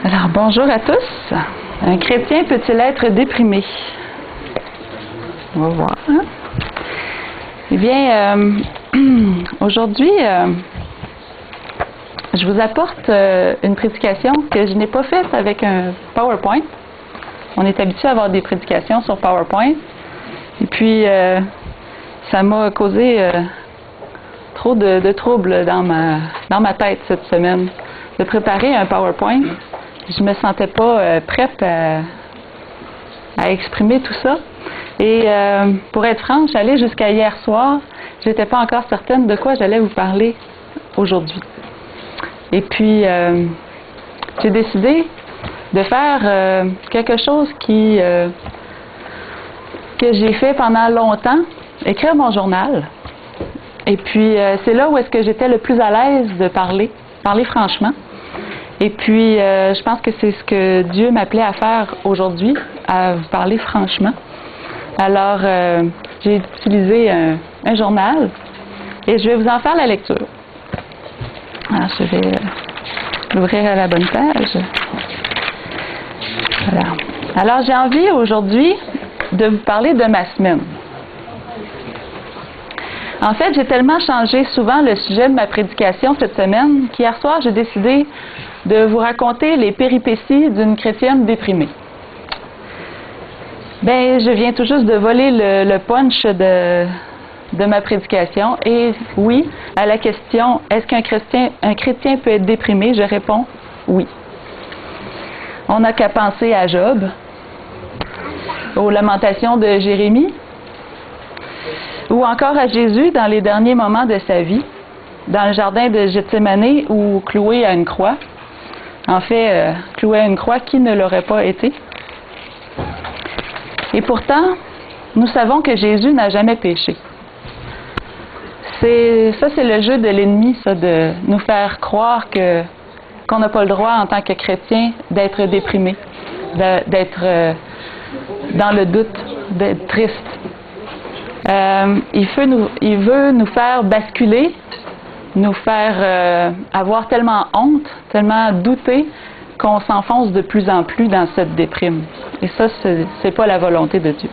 Alors, bonjour à tous. Un chrétien peut-il être déprimé? On va voir. Hein? Eh bien, aujourd'hui, je vous apporte une prédication que je n'ai pas faite avec un PowerPoint. On est habitué à avoir des prédications sur PowerPoint. Et puis, ça m'a causé trop de troubles dans ma tête cette semaine. De préparer un PowerPoint, je me sentais pas prête à exprimer tout ça. Et pour être franche, j'allais jusqu'à hier soir, je n'étais pas encore certaine de quoi j'allais vous parler aujourd'hui. Et puis, j'ai décidé de faire quelque chose que j'ai fait pendant longtemps, écrire mon journal. Et puis, c'est là où est-ce que j'étais le plus à l'aise de parler franchement. Et puis, je pense que c'est ce que Dieu m'appelait à faire aujourd'hui, à vous parler franchement. Alors, j'ai utilisé un journal et je vais vous en faire la lecture. Alors, je vais l'ouvrir à la bonne page. Voilà. Alors, j'ai envie aujourd'hui de vous parler de ma semaine. En fait, j'ai tellement changé souvent le sujet de ma prédication cette semaine qu'hier soir, j'ai décidé de vous raconter les péripéties d'une chrétienne déprimée. Ben, je viens tout juste de voler le punch de ma prédication. Et oui, à la question, est-ce qu'un chrétien peut être déprimé? Je réponds oui. On n'a qu'à penser à Job, aux lamentations de Jérémie, ou encore à Jésus dans les derniers moments de sa vie, dans le jardin de Gethsémani ou cloué à une croix. En fait, cloué à une croix, qui ne l'aurait pas été? Et pourtant, nous savons que Jésus n'a jamais péché. C'est le jeu de l'ennemi, ça, de nous faire croire qu'on n'a pas le droit en tant que chrétien d'être déprimé, d'être dans le doute, d'être triste. Il veut nous faire basculer, nous faire avoir tellement honte, tellement douter qu'on s'enfonce de plus en plus dans cette déprime. Et ça, c'est pas la volonté de Dieu.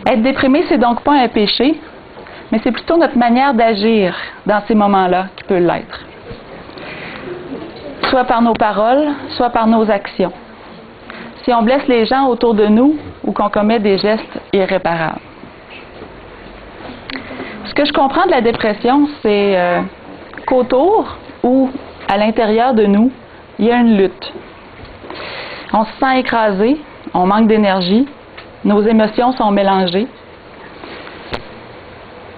Être déprimé, c'est donc pas un péché, mais c'est plutôt notre manière d'agir dans ces moments-là qui peut l'être. Soit par nos paroles, soit par nos actions. Si on blesse les gens autour de nous ou qu'on commet des gestes irréparables. Ce que je comprends de la dépression, c'est qu'autour ou à l'intérieur de nous, il y a une lutte. On se sent écrasé, on manque d'énergie, nos émotions sont mélangées.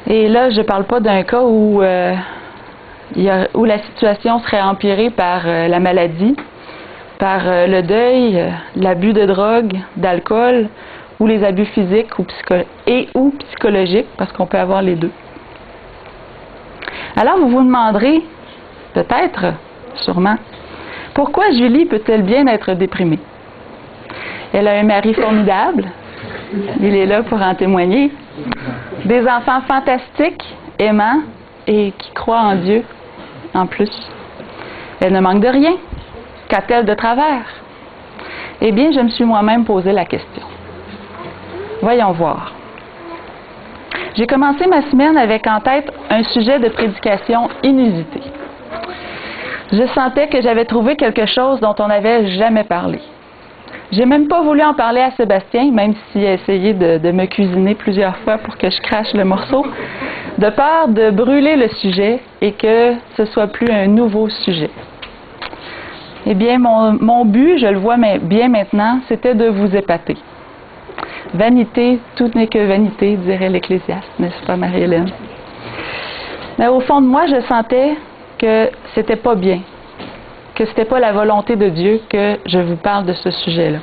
Et là, je ne parle pas d'un cas où la situation serait empirée par la maladie, par le deuil, l'abus de drogue, d'alcool, ou les abus physiques ou psychologiques, parce qu'on peut avoir les deux. Alors, vous vous demanderez, peut-être, sûrement, pourquoi Julie peut-elle bien être déprimée? Elle a un mari formidable, il est là pour en témoigner, des enfants fantastiques, aimants et qui croient en Dieu, en plus. Elle ne manque de rien. Qu'a-t-elle de travers? Eh bien, je me suis moi-même posé la question. Voyons voir. J'ai commencé ma semaine avec en tête un sujet de prédication inusité. Je sentais que j'avais trouvé quelque chose dont on n'avait jamais parlé. J'ai même pas voulu en parler à Sébastien, même s'il a essayé de me cuisiner plusieurs fois pour que je crache le morceau, de peur de brûler le sujet et que ce soit plus un nouveau sujet. Eh bien, mon but, je le vois bien maintenant, c'était de vous épater. Vanité, tout n'est que vanité, dirait l'Ecclésiaste, n'est-ce pas, Marie-Hélène? Mais au fond de moi, je sentais que c'était pas bien, que c'était pas la volonté de Dieu que je vous parle de ce sujet-là.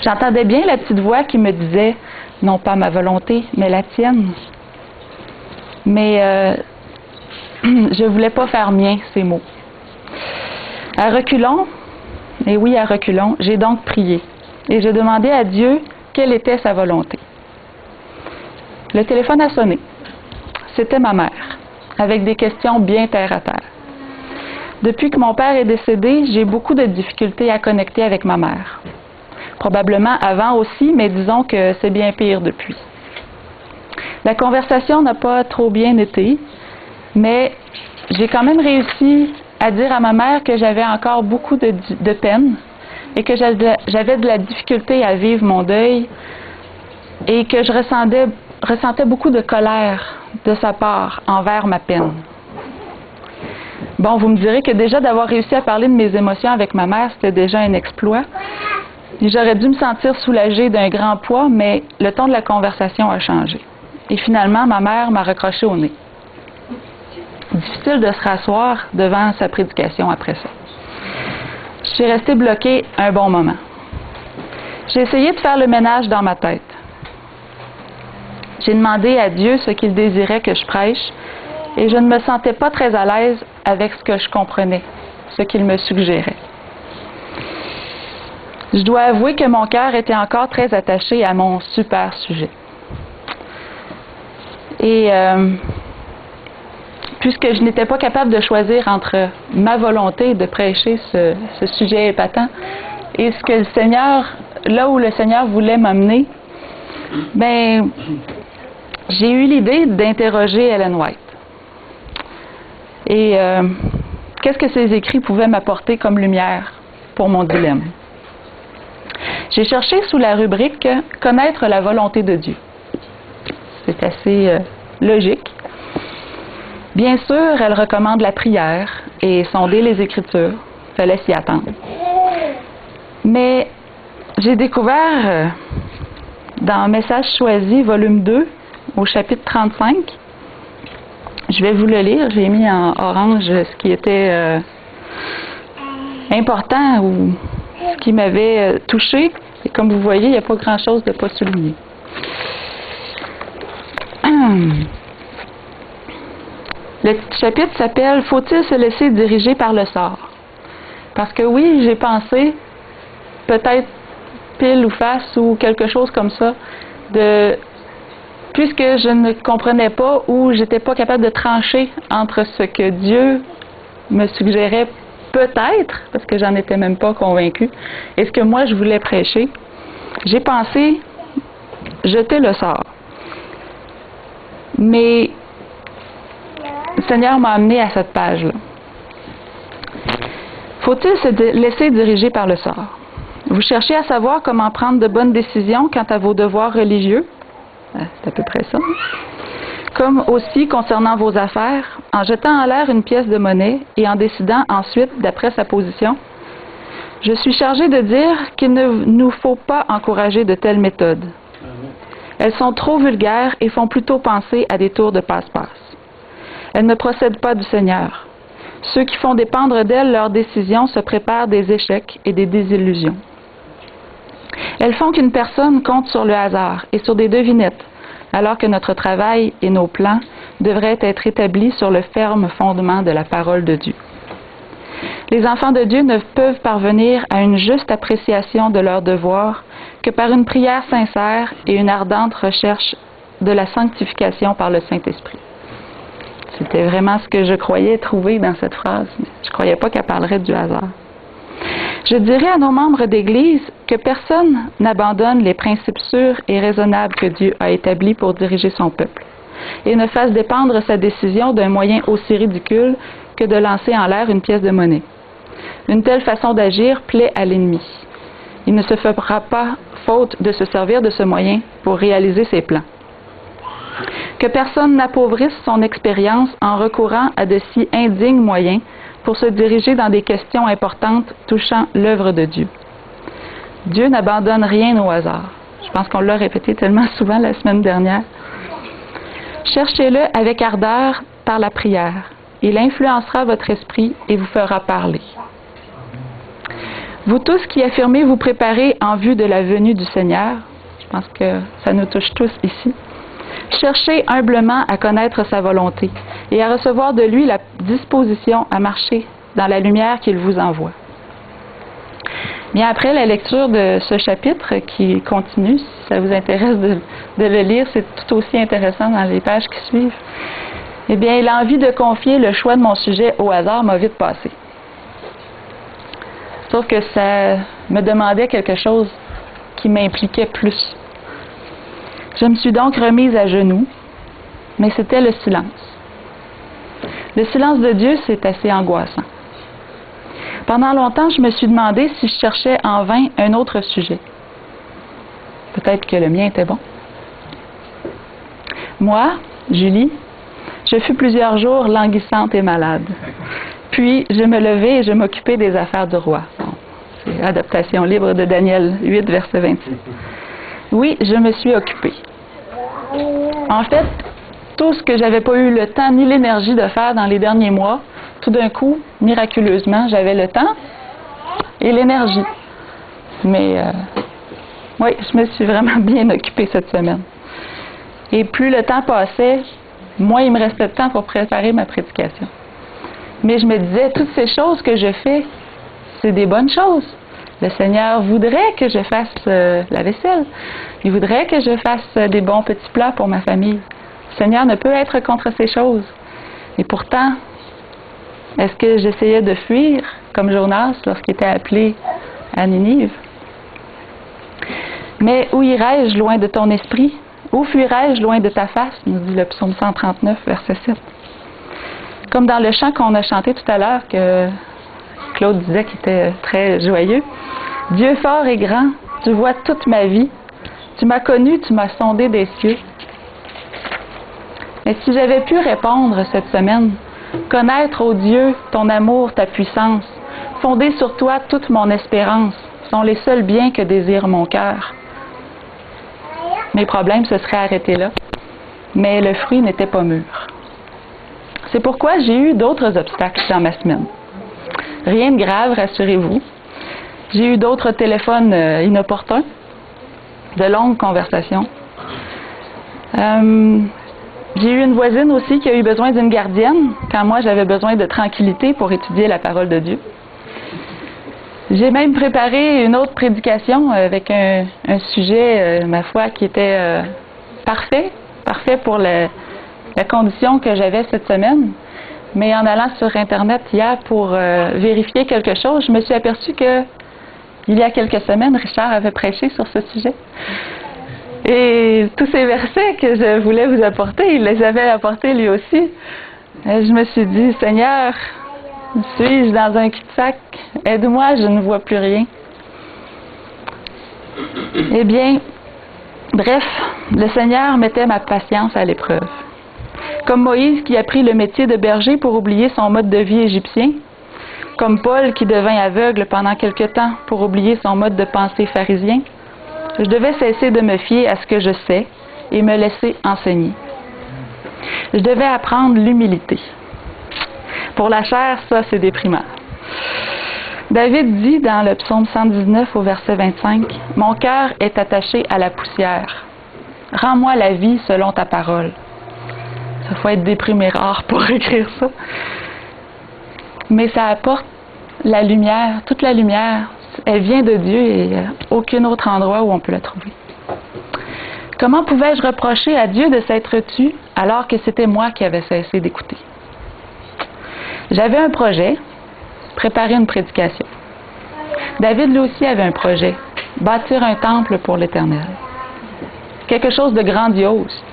J'entendais bien la petite voix qui me disait, non pas ma volonté, mais la tienne. Mais je voulais pas faire mien ces mots. À reculons, et oui, à reculons, j'ai donc prié. Et j'ai demandé à Dieu quelle était sa volonté. Le téléphone a sonné. C'était ma mère, avec des questions bien terre à terre. Depuis que mon père est décédé, j'ai beaucoup de difficultés à connecter avec ma mère. Probablement avant aussi, mais disons que c'est bien pire depuis. La conversation n'a pas trop bien été, mais j'ai quand même réussi à dire à ma mère que j'avais encore beaucoup de peine et que j'avais de la difficulté à vivre mon deuil et que je ressentais beaucoup de colère de sa part envers ma peine. Bon, vous me direz que déjà d'avoir réussi à parler de mes émotions avec ma mère, c'était déjà un exploit. J'aurais dû me sentir soulagée d'un grand poids, mais le ton de la conversation a changé. Et finalement, ma mère m'a recroché au nez. Difficile de se rasseoir devant sa prédication après ça. Je suis restée bloquée un bon moment. J'ai essayé de faire le ménage dans ma tête. J'ai demandé à Dieu ce qu'il désirait que je prêche et je ne me sentais pas très à l'aise avec ce que je comprenais, ce qu'il me suggérait. Je dois avouer que mon cœur était encore très attaché à mon super sujet. Et puisque je n'étais pas capable de choisir entre ma volonté de prêcher ce sujet épatant et ce que le Seigneur, là où le Seigneur voulait m'amener, ben, j'ai eu l'idée d'interroger Ellen White. Et qu'est-ce que ses écrits pouvaient m'apporter comme lumière pour mon dilemme? J'ai cherché sous la rubrique « Connaître la volonté de Dieu ». C'est assez logique. Bien sûr, elle recommande la prière et sonder les Écritures. Il fallait s'y attendre. Mais j'ai découvert dans Messages choisis, volume 2, au chapitre 35, je vais vous le lire, j'ai mis en orange ce qui était important ou ce qui m'avait touché. Et comme vous voyez, il n'y a pas grand-chose de pas souligné. Le chapitre s'appelle « Faut-il se laisser diriger par le sort ?» Parce que oui, j'ai pensé, peut-être pile ou face ou quelque chose comme ça, puisque je ne comprenais pas ou j'étais pas capable de trancher entre ce que Dieu me suggérait peut-être, parce que j'en étais même pas convaincue, et ce que moi je voulais prêcher, j'ai pensé jeter le sort. Mais le Seigneur m'a amené à cette page-là. Faut-il se laisser diriger par le sort? Vous cherchez à savoir comment prendre de bonnes décisions quant à vos devoirs religieux? C'est à peu près ça. Comme aussi concernant vos affaires, en jetant en l'air une pièce de monnaie et en décidant ensuite d'après sa position. Je suis chargée de dire qu'il ne nous faut pas encourager de telles méthodes. Elles sont trop vulgaires et font plutôt penser à des tours de passe-passe. Elles ne procèdent pas du Seigneur. Ceux qui font dépendre d'elles leurs décisions se préparent des échecs et des désillusions. Elles font qu'une personne compte sur le hasard et sur des devinettes, alors que notre travail et nos plans devraient être établis sur le ferme fondement de la parole de Dieu. Les enfants de Dieu ne peuvent parvenir à une juste appréciation de leurs devoirs que par une prière sincère et une ardente recherche de la sanctification par le Saint-Esprit. C'était vraiment ce que je croyais trouver dans cette phrase, mais je ne croyais pas qu'elle parlerait du hasard. Je dirais à nos membres d'Église que personne n'abandonne les principes sûrs et raisonnables que Dieu a établis pour diriger son peuple et ne fasse dépendre sa décision d'un moyen aussi ridicule que de lancer en l'air une pièce de monnaie. Une telle façon d'agir plaît à l'ennemi. Il ne se fera pas faute de se servir de ce moyen pour réaliser ses plans. Que personne n'appauvrisse son expérience en recourant à de si indignes moyens pour se diriger dans des questions importantes touchant l'œuvre de Dieu. Dieu n'abandonne rien au hasard. Je pense qu'on l'a répété tellement souvent la semaine dernière. Cherchez-le avec ardeur par la prière. Il influencera votre esprit et vous fera parler. Vous tous qui affirmez vous préparer en vue de la venue du Seigneur, je pense que ça nous touche tous ici, cherchez humblement à connaître sa volonté et à recevoir de lui la disposition à marcher dans la lumière qu'il vous envoie. Bien après la lecture de ce chapitre qui continue, si ça vous intéresse de le lire, c'est tout aussi intéressant dans les pages qui suivent. Eh bien, l'envie de confier le choix de mon sujet au hasard m'a vite passé. Sauf que ça me demandait quelque chose qui m'impliquait plus. Je me suis donc remise à genoux, mais c'était le silence. Le silence de Dieu, c'est assez angoissant. Pendant longtemps, je me suis demandé si je cherchais en vain un autre sujet. Peut-être que le mien était bon. Moi, Julie, je fus plusieurs jours languissante et malade. Puis, je me levai et je m'occupai des affaires du roi. Bon, c'est adaptation libre de Daniel 8, verset 26. Oui, je me suis occupée. En fait, tout ce que j'avais pas eu le temps ni l'énergie de faire dans les derniers mois, tout d'un coup, miraculeusement, j'avais le temps et l'énergie. Mais oui, je me suis vraiment bien occupée cette semaine. Et plus le temps passait, moins il me restait de temps pour préparer ma prédication. Mais je me disais, toutes ces choses que je fais, c'est des bonnes choses. Le Seigneur voudrait que je fasse la vaisselle. Il voudrait que je fasse des bons petits plats pour ma famille. Le Seigneur ne peut être contre ces choses. Et pourtant, est-ce que j'essayais de fuir, comme Jonas lorsqu'il était appelé à Ninive? Mais où irai-je loin de ton esprit? Où fuirai-je loin de ta face? Nous dit le psaume 139, verset 7. Comme dans le chant qu'on a chanté tout à l'heure, que Claude disait qu'il était très joyeux. Dieu fort et grand, tu vois toute ma vie. Tu m'as connu, tu m'as sondé des cieux. Mais si j'avais pu répondre cette semaine, connaître, ô Dieu, ton amour, ta puissance, fonder sur toi toute mon espérance, sont les seuls biens que désire mon cœur. Mes problèmes se seraient arrêtés là, mais le fruit n'était pas mûr. C'est pourquoi j'ai eu d'autres obstacles dans ma semaine. Rien de grave, rassurez-vous. J'ai eu d'autres téléphones inopportuns, de longues conversations. J'ai eu une voisine aussi qui a eu besoin d'une gardienne quand moi j'avais besoin de tranquillité pour étudier la parole de Dieu. J'ai même préparé une autre prédication avec un sujet, ma foi, qui était parfait pour la condition que j'avais cette semaine. Mais en allant sur Internet hier pour vérifier quelque chose, je me suis aperçue que il y a quelques semaines, Richard avait prêché sur ce sujet. Et tous ces versets que je voulais vous apporter, il les avait apportés lui aussi. Et je me suis dit, Seigneur, suis-je dans un cul-de-sac? Aide-moi, je ne vois plus rien. Eh bien, bref, le Seigneur mettait ma patience à l'épreuve. Comme Moïse qui a pris le métier de berger pour oublier son mode de vie égyptien, comme Paul qui devint aveugle pendant quelque temps pour oublier son mode de pensée pharisien, je devais cesser de me fier à ce que je sais et me laisser enseigner. Je devais apprendre l'humilité. Pour la chair, ça, c'est déprimant. David dit dans le psaume 119 au verset 25, « Mon cœur est attaché à la poussière. Rends-moi la vie selon ta parole. » Ça faut être déprimé rare pour écrire ça. Mais ça apporte la lumière, toute la lumière. Elle vient de Dieu et il n'y a aucun autre endroit où on peut la trouver. Comment pouvais-je reprocher à Dieu de s'être tu alors que c'était moi qui avais cessé d'écouter? J'avais un projet, préparer une prédication. David lui aussi avait un projet, bâtir un temple pour l'Éternel. Quelque chose de grandiose.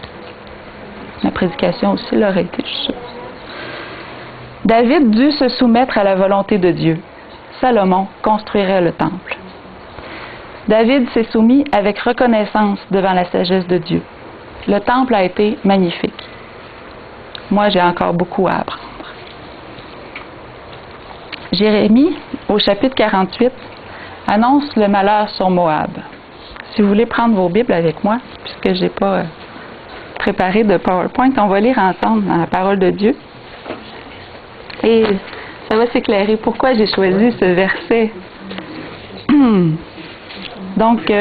Ma prédication aussi l'aurait été, je suis sûre. David dut se soumettre à la volonté de Dieu. Salomon construirait le temple. David s'est soumis avec reconnaissance devant la sagesse de Dieu. Le temple a été magnifique. Moi, j'ai encore beaucoup à apprendre. Jérémie, au chapitre 48, annonce le malheur sur Moab. Si vous voulez prendre vos Bibles avec moi, puisque je n'ai pas préparé de PowerPoint, on va lire ensemble dans la parole de Dieu. Et ça va s'éclairer pourquoi j'ai choisi ce verset. Donc,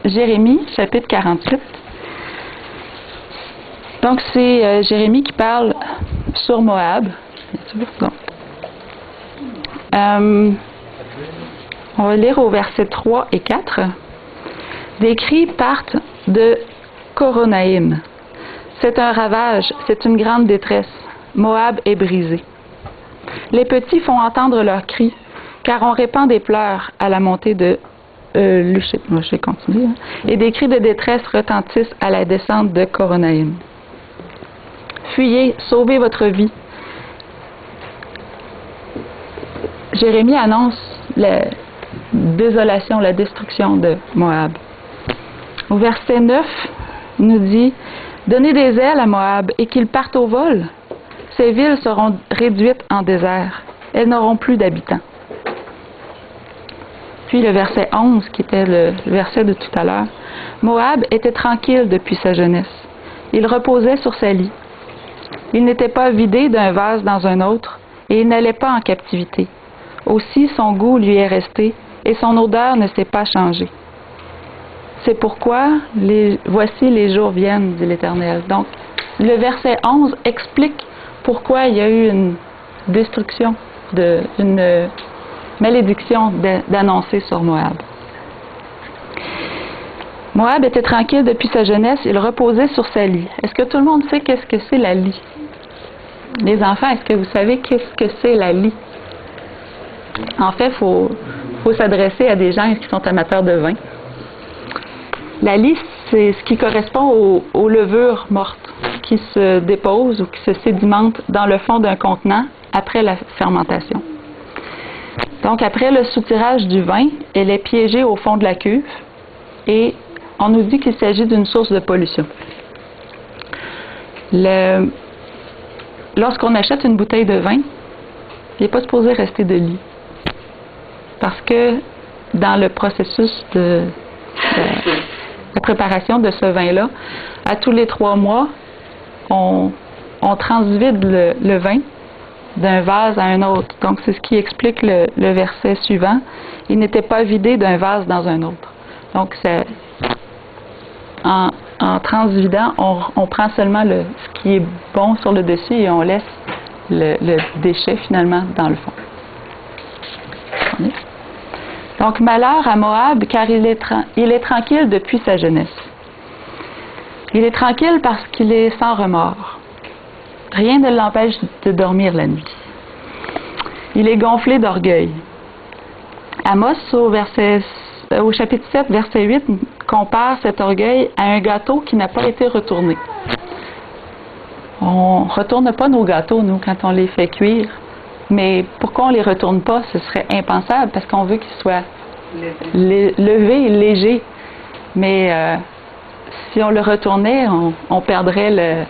Jérémie, chapitre 48. Donc, c'est Jérémie qui parle sur Moab. Donc, on va lire au verset 3 et 4. Des cris partent de Coronaïm. C'est un ravage, c'est une grande détresse. Moab est brisé. Les petits font entendre leurs cris. car on répand des pleurs à la montée de moi je vais continuer, et des cris de détresse retentissent à la descente de Coronaïm. Fuyez, sauvez votre vie. Jérémie annonce la désolation, la destruction de Moab. Au verset 9, il nous dit « Donnez des ailes à Moab et qu'il parte au vol. Ces villes seront réduites en désert. Elles n'auront plus d'habitants. » Puis le verset 11, qui était le verset de tout à l'heure. « Moab était tranquille depuis sa jeunesse. Il reposait sur sa lie. Il n'était pas vidé d'un vase dans un autre, et il n'allait pas en captivité. Aussi son goût lui est resté, et son odeur ne s'est pas changée. C'est pourquoi, voici les jours viennent, dit l'Éternel. » Donc, le verset 11 explique pourquoi il y a eu une destruction, une malédiction d'annoncer sur Moab. Moab était tranquille depuis sa jeunesse, il reposait sur sa lie. Est-ce que tout le monde sait qu'est-ce que c'est la lie? Les enfants, est-ce que vous savez qu'est-ce que c'est la lie? En fait, il faut s'adresser à des gens qui sont amateurs de vin. La lie, c'est ce qui correspond aux levures mortes qui se déposent ou qui se sédimentent dans le fond d'un contenant après la fermentation. Donc, après le soutirage du vin, elle est piégée au fond de la cuve et on nous dit qu'il s'agit d'une source de pollution. Lorsqu'on achète une bouteille de vin, il n'est pas supposé rester de lie. Parce que dans le processus de préparation de ce vin-là, à tous les 3 mois, on transvide le vin d'un vase à un autre. Donc, c'est ce qui explique le verset suivant. Il n'était pas vidé d'un vase dans un autre. Donc, en transvidant, on prend seulement ce qui est bon sur le dessus et on laisse le déchet finalement dans le fond. Donc, malheur à Moab, car il est tranquille depuis sa jeunesse. Il est tranquille parce qu'il est sans remords. Rien ne l'empêche de dormir la nuit. Il est gonflé d'orgueil. Amos, au chapitre 7, verset 8, compare cet orgueil à un gâteau qui n'a pas été retourné. On ne retourne pas nos gâteaux, nous, quand on les fait cuire. Mais pourquoi on ne les retourne pas? Ce serait impensable parce qu'on veut qu'ils soient levés, légers. Mais si on le retournait, on perdrait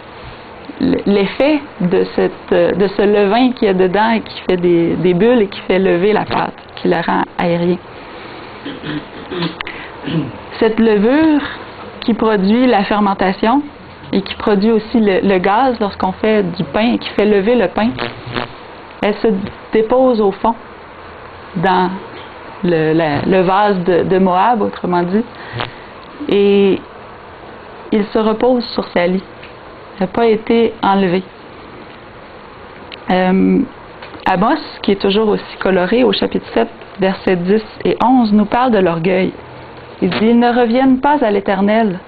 l'effet de ce levain qu'il y a dedans et qui fait des bulles et qui fait lever la pâte, qui la rend aérien. Cette levure qui produit la fermentation et qui produit aussi le gaz lorsqu'on fait du pain et qui fait lever le pain, elle se dépose au fond dans le vase de Moab, autrement dit, et il se repose sur sa lie. Elle n'a pas été enlevée. Amos, qui est toujours aussi coloré, au chapitre 7, versets 10 et 11, nous parle de l'orgueil. Il dit « Ils ne reviennent pas à l'Éternel,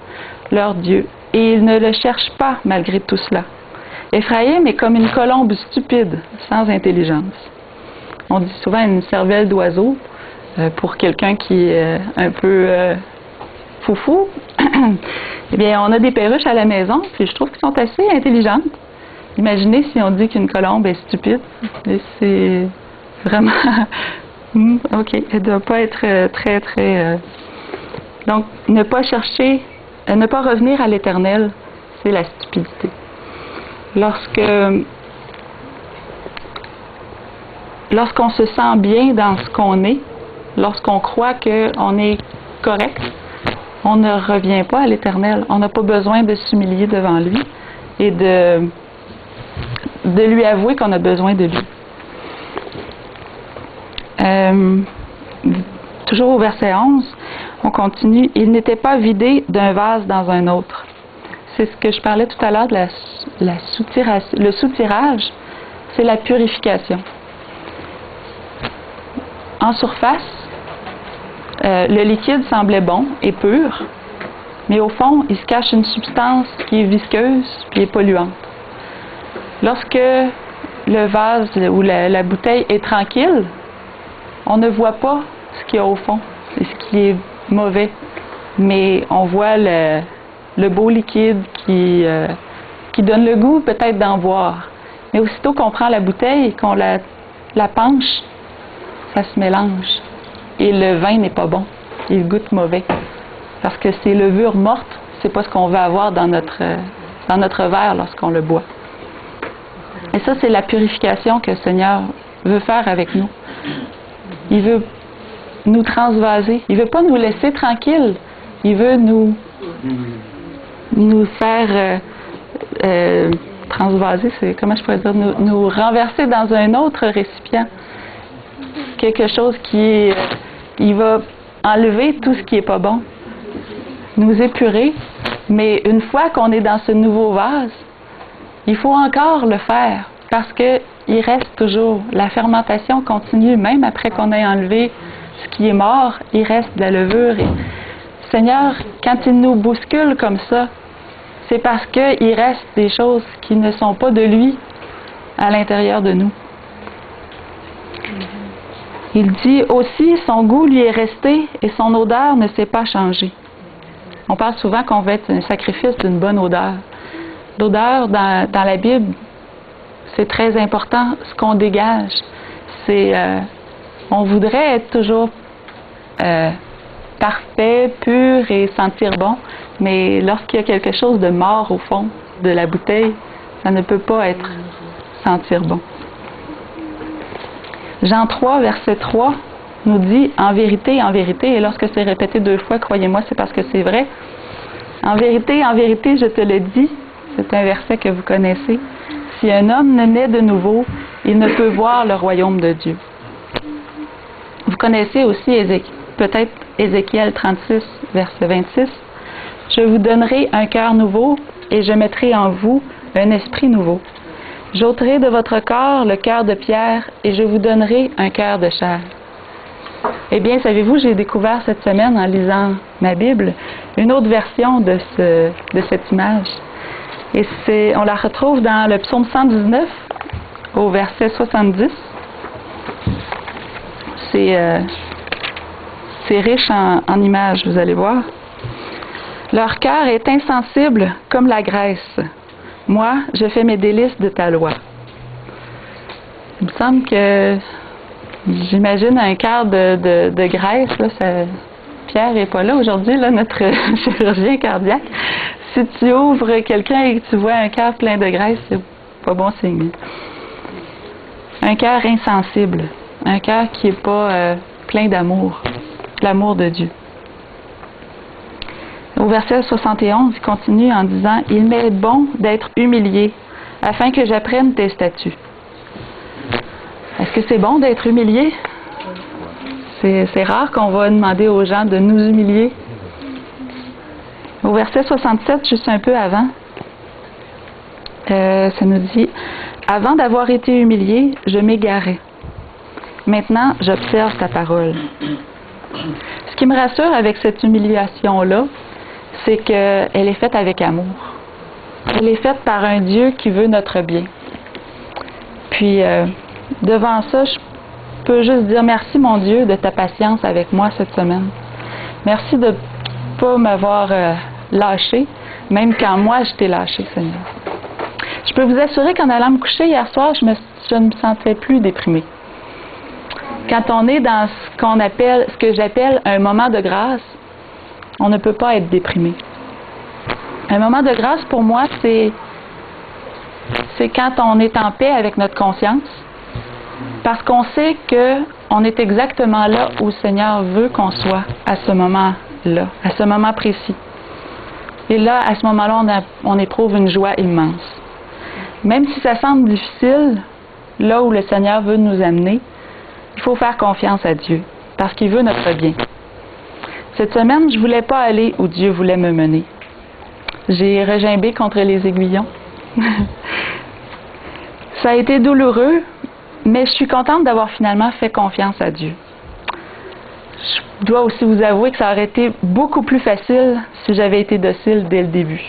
leur Dieu, et ils ne le cherchent pas malgré tout cela. Éphraïm est comme une colombe stupide, sans intelligence. » On dit souvent une cervelle d'oiseau pour quelqu'un qui est un peu foufou. Eh bien, on a des perruches à la maison, puis je trouve qu'elles sont assez intelligentes. Imaginez si on dit qu'une colombe est stupide. C'est vraiment... OK, elle ne doit pas être très... Donc, ne pas chercher, ne pas revenir à l'Éternel, c'est la stupidité. Lorsqu'on se sent bien dans ce qu'on est, lorsqu'on croit qu'on est correct, on ne revient pas à l'Éternel. On n'a pas besoin de s'humilier devant lui et de lui avouer qu'on a besoin de lui. Toujours au verset 11, on continue. Il n'était pas vidé d'un vase dans un autre. C'est ce que je parlais tout à l'heure de le soutirage, c'est la purification. En surface, le liquide semblait bon et pur, mais au fond, il se cache une substance qui est visqueuse et polluante. Lorsque le vase ou la bouteille est tranquille, On ne voit pas ce qu'il y a au fond, et ce qui est mauvais, mais on voit le beau liquide qui donne le goût peut-être d'en boire. Mais aussitôt qu'on prend la bouteille et qu'on la penche, ça se mélange. Et le vin n'est pas bon. Il goûte mauvais. Parce que ces levures mortes, c'est pas ce qu'on veut avoir dans notre verre lorsqu'on le boit. Et ça, c'est la purification que le Seigneur veut faire avec nous. Il veut nous transvaser. Il veut pas nous laisser tranquilles. Il veut nous faire transvaser, c'est comment je pourrais dire, nous renverser dans un autre récipient. Quelque chose il va enlever tout ce qui est pas bon, nous épurer, mais une fois qu'on est dans ce nouveau vase, il faut encore le faire, parce que il reste toujours, la fermentation continue, même après qu'on ait enlevé ce qui est mort, il reste de la levure. Et Seigneur, quand il nous bouscule comme ça, c'est parce qu'il reste des choses qui ne sont pas de lui à l'intérieur de nous. Il dit aussi, son goût lui est resté et son odeur ne s'est pas changée. On parle souvent qu'on veut être un sacrifice d'une bonne odeur. L'odeur, dans la Bible, c'est très important, ce qu'on dégage. On voudrait être toujours parfait, pur et sentir bon, mais lorsqu'il y a quelque chose de mort au fond de la bouteille, ça ne peut pas sentir bon. Jean 3, verset 3 nous dit « En vérité, et lorsque c'est répété 2 fois, croyez-moi, c'est parce que c'est vrai. En vérité, je te le dis, c'est un verset que vous connaissez, si un homme ne naît de nouveau, il ne peut voir le royaume de Dieu. » Vous connaissez aussi peut-être Ézéchiel 36, verset 26. « Je vous donnerai un cœur nouveau et je mettrai en vous un esprit nouveau. J'ôterai de votre corps le cœur de pierre et je vous donnerai un cœur de chair. » Eh bien, savez-vous, j'ai découvert cette semaine, en lisant ma Bible, une autre version de cette image. Et on la retrouve dans le psaume 119, au verset 70. C'est riche en images, vous allez voir. « Leur cœur est insensible comme la graisse. Moi, je fais mes délices de ta loi. » Il me semble que j'imagine un cœur de graisse. Là, Pierre n'est pas là aujourd'hui, là, notre chirurgien cardiaque. Si tu ouvres quelqu'un et que tu vois un cœur plein de graisse, c'est pas bon signe. Un cœur insensible. Un cœur qui n'est pas plein d'amour. L'amour de Dieu. Au verset 71, il continue en disant « Il m'est bon d'être humilié, afin que j'apprenne tes statuts. » Est-ce que c'est bon d'être humilié? C'est rare qu'on va demander aux gens de nous humilier. Au verset 67, juste un peu avant, ça nous dit « Avant d'avoir été humilié, je m'égarais. Maintenant, j'observe ta parole. » Ce qui me rassure avec cette humiliation-là, c'est qu'elle est faite avec amour. Elle est faite par un Dieu qui veut notre bien. Puis, devant ça, je peux juste dire merci, mon Dieu, de ta patience avec moi cette semaine. Merci de ne pas m'avoir lâché, même quand moi je t'ai lâché, Seigneur. Je peux vous assurer qu'en allant me coucher hier soir, je ne me sentais plus déprimée. Quand on est dans ce que j'appelle un moment de grâce, on ne peut pas être déprimé. Un moment de grâce, pour moi, c'est quand on est en paix avec notre conscience, parce qu'on sait qu'on est exactement là où le Seigneur veut qu'on soit à ce moment-là, à ce moment précis. Et là, à ce moment-là, on éprouve une joie immense. Même si ça semble difficile, là où le Seigneur veut nous amener, il faut faire confiance à Dieu, parce qu'il veut notre bien. Cette semaine, je ne voulais pas aller où Dieu voulait me mener. J'ai regimbé contre les aiguillons. Ça a été douloureux, mais je suis contente d'avoir finalement fait confiance à Dieu. Je dois aussi vous avouer que ça aurait été beaucoup plus facile si j'avais été docile dès le début.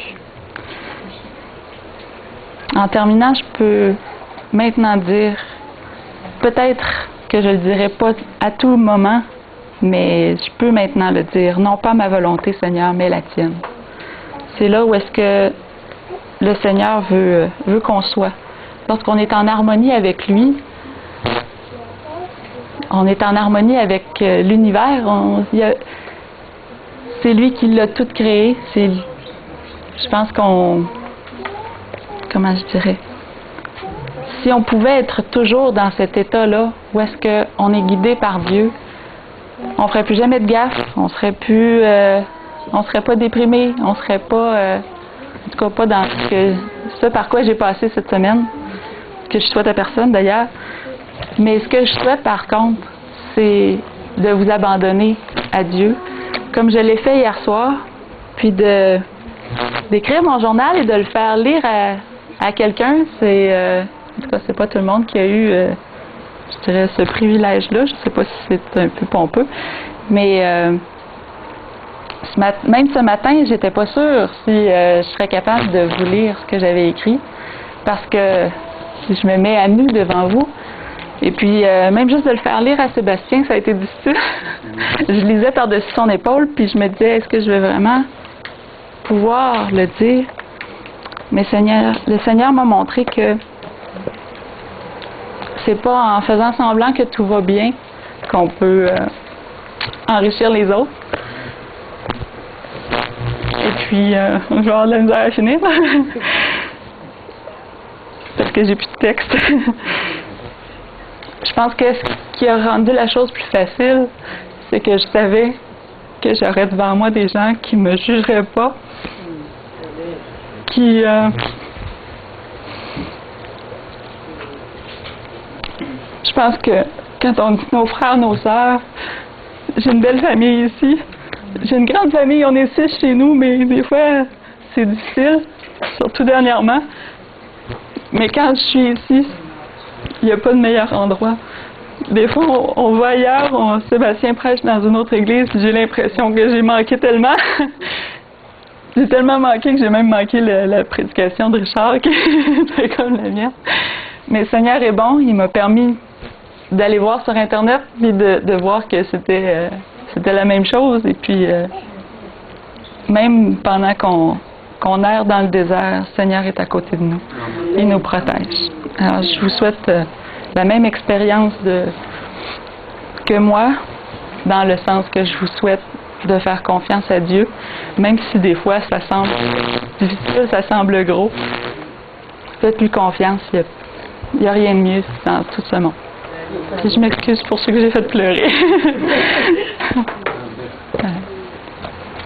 En terminant, je peux maintenant dire, peut-être que je le dirai pas à tout moment, mais je peux maintenant le dire. Non pas ma volonté, Seigneur, mais la tienne. C'est là où est-ce que le Seigneur veut qu'on soit. Lorsqu'on est en harmonie avec lui, on est en harmonie avec l'univers. C'est lui qui l'a tout créé. Je pense comment je dirais? Si on pouvait être toujours dans cet état-là, où est-ce qu'on est guidé par Dieu, on ne ferait plus jamais de gaffe, on serait pas déprimé, on serait pas, en tout cas pas dans ce par quoi j'ai passé cette semaine, que je souhaite à personne d'ailleurs. Mais ce que je souhaite par contre, c'est de vous abandonner à Dieu, comme je l'ai fait hier soir, puis d'écrire mon journal et de le faire lire à quelqu'un. En tout cas, c'est pas tout le monde qui a eu, je dirais, ce privilège-là. Je sais pas si c'est un peu pompeux, mais même ce matin, j'étais pas sûre si je serais capable de vous lire ce que j'avais écrit, parce que je me mets à nu devant vous. Et puis, même juste de le faire lire à Sébastien, ça a été difficile. Je lisais par-dessus son épaule, puis je me disais, est-ce que je vais vraiment pouvoir le dire? Mais le Seigneur m'a montré que c'est pas en faisant semblant que tout va bien qu'on peut enrichir les autres. Et puis, je vais avoir de la misère à finir. Parce que j'ai plus de texte. Je pense que ce qui a rendu la chose plus facile, c'est que je savais que j'aurais devant moi des gens qui me jugeraient pas, qui je pense que quand on dit nos frères, nos sœurs, j'ai une belle famille ici. J'ai une grande famille, on est 6 chez nous, mais des fois c'est difficile, surtout dernièrement. Mais quand je suis ici, il n'y a pas de meilleur endroit. Des fois, on va ailleurs, Sébastien prêche dans une autre église, j'ai l'impression que j'ai manqué tellement. J'ai tellement manqué que j'ai même manqué la prédication de Richard, qui était comme la mienne. Mais le Seigneur est bon, il m'a permis d'aller voir sur Internet, puis de voir que c'était la même chose. Et puis, même pendant qu'on erre dans le désert, le Seigneur est à côté de nous. Il nous protège. Alors, je vous souhaite la même expérience que moi, dans le sens que je vous souhaite de faire confiance à Dieu, même si des fois ça semble difficile, ça semble gros. Faites-lui confiance, il n'y a rien de mieux dans tout ce monde. Et je m'excuse pour ceux que j'ai fait pleurer.